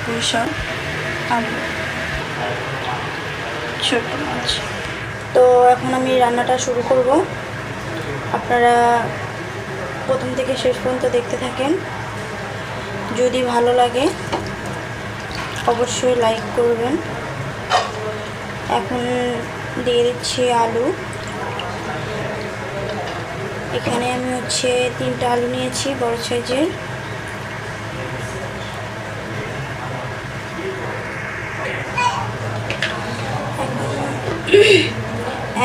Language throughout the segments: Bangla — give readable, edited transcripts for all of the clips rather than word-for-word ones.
পুঁই শাক, আলু, ছোট মাছ। তো এখন আমি রান্নাটা শুরু করব। আপনারা প্রথম থেকে শেষ পর্যন্ত দেখতে থাকেন। যদি ভালো লাগে অবশ্যই লাইক করবেন। এখন দিয়ে দিচ্ছি আলু। এখানে আমি 3টা আলু নিয়েছি বড় সাইজের।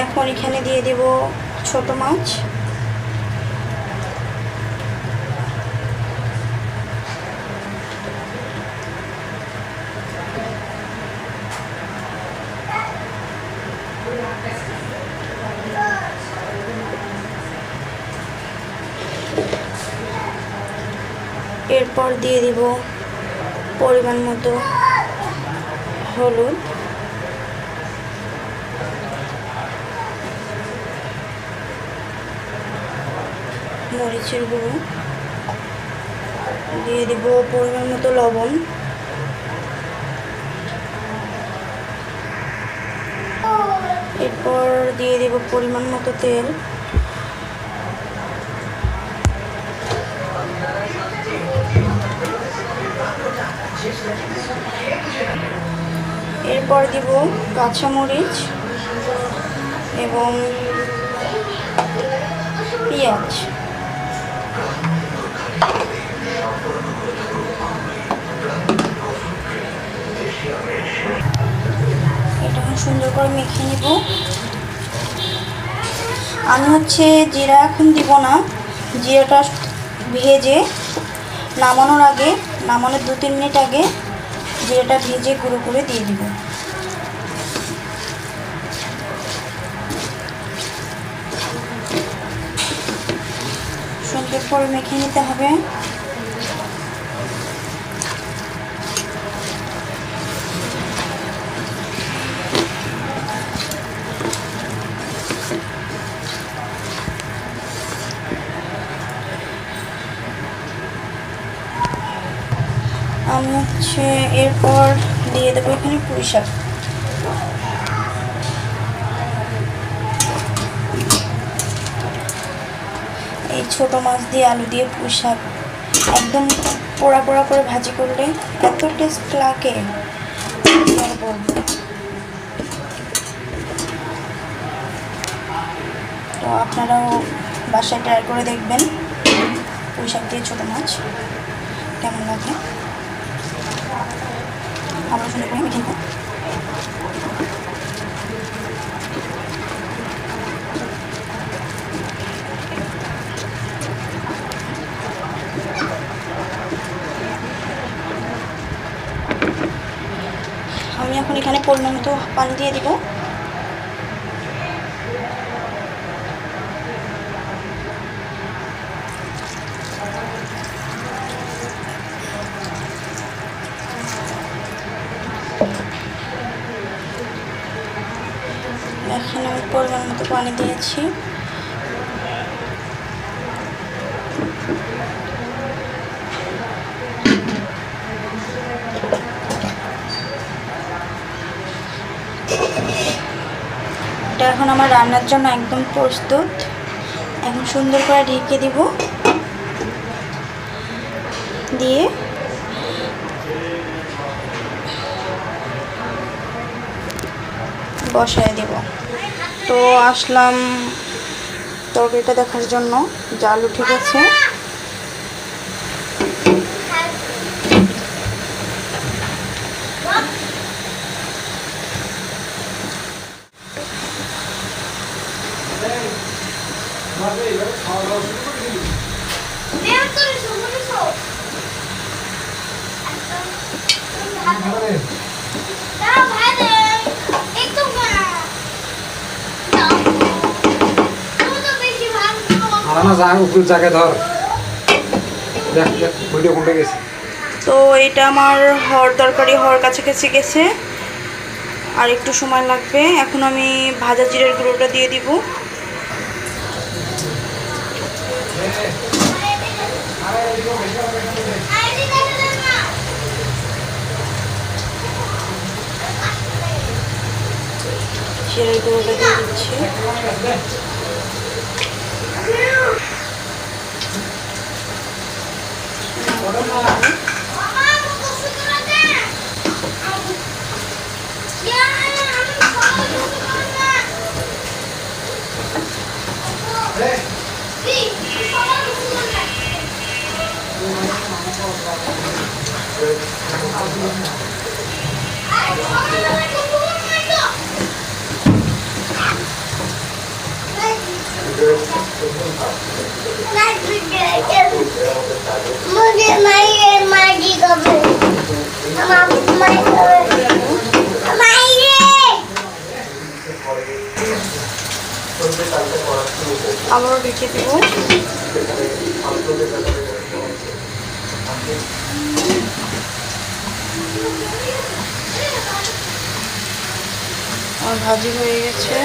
এখন এখানে দিয়ে দেব ছোট মাছ। এরপর দিয়ে দিব পরিমাণ মতো হলুদ, মরিচের গুঁড়ো, দিয়ে দিব পরিমাণ মতো লবণ, এরপর দিয়ে দেব পরিমাণ মতো তেল, এরপর দিব কাঁচামরিচ এবং পেঁয়াজ। এটা সুন্দর করে মেখে নিব। আমি জিরা এখন দিব না, জিরাটা ভেজে নামানোর আগে, নামানোর 2-3 মিনিট আগে জিরাটা ভেজে গুঁড়ো করে দিয়ে দিব। সুন্দর করে মেখে নিতে হবে। আমি এরপর দিয়ে দেবো এখানে পুঁই শাক। এই ছোট মাছ দিয়ে আলু দিয়ে পুঁই শাক একদম পোড়া পোড়া করে ভাজি করলে এত টেস্ট লাগে আর বলবো। তো আপনারাও বাসায় ট্রাই করে দেখবেন পুঁই শাক দিয়ে ছোটো মাছ কেমন লাগে। আমরা সুন্দর করে মেখে নেব। আমি এখন এখানে পরিমাণ মতো পানি দিয়ে দিব। এখানে আমি পরিমাণ মতো পানি দিয়েছি। এটা এখন আমার রান্নার জন্য একদম প্রস্তুত। এখন সুন্দর করে ঢেকে দিব, দিয়ে বসায় দেব। তো আসলাম তরকারিটা দেখার জন্য যে আলু ঠিক আছে। তো এটা আমার হওয়ার তরকারি হওয়ার কাছাকাছি গেছে, আর একটু সময় লাগবে। এখন আমি ভাজা জিরের গুঁড়োটা দিয়ে দিব। জিরের গুঁড়োটা দিয়ে দিচ্ছি। मुझे मारी कभी আবারও রেখে দেবো। আমার ভাজি হয়ে গেছে।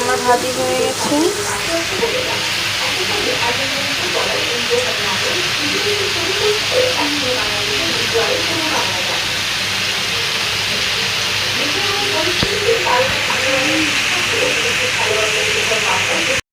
আমার ভাজি হয়ে গেছে।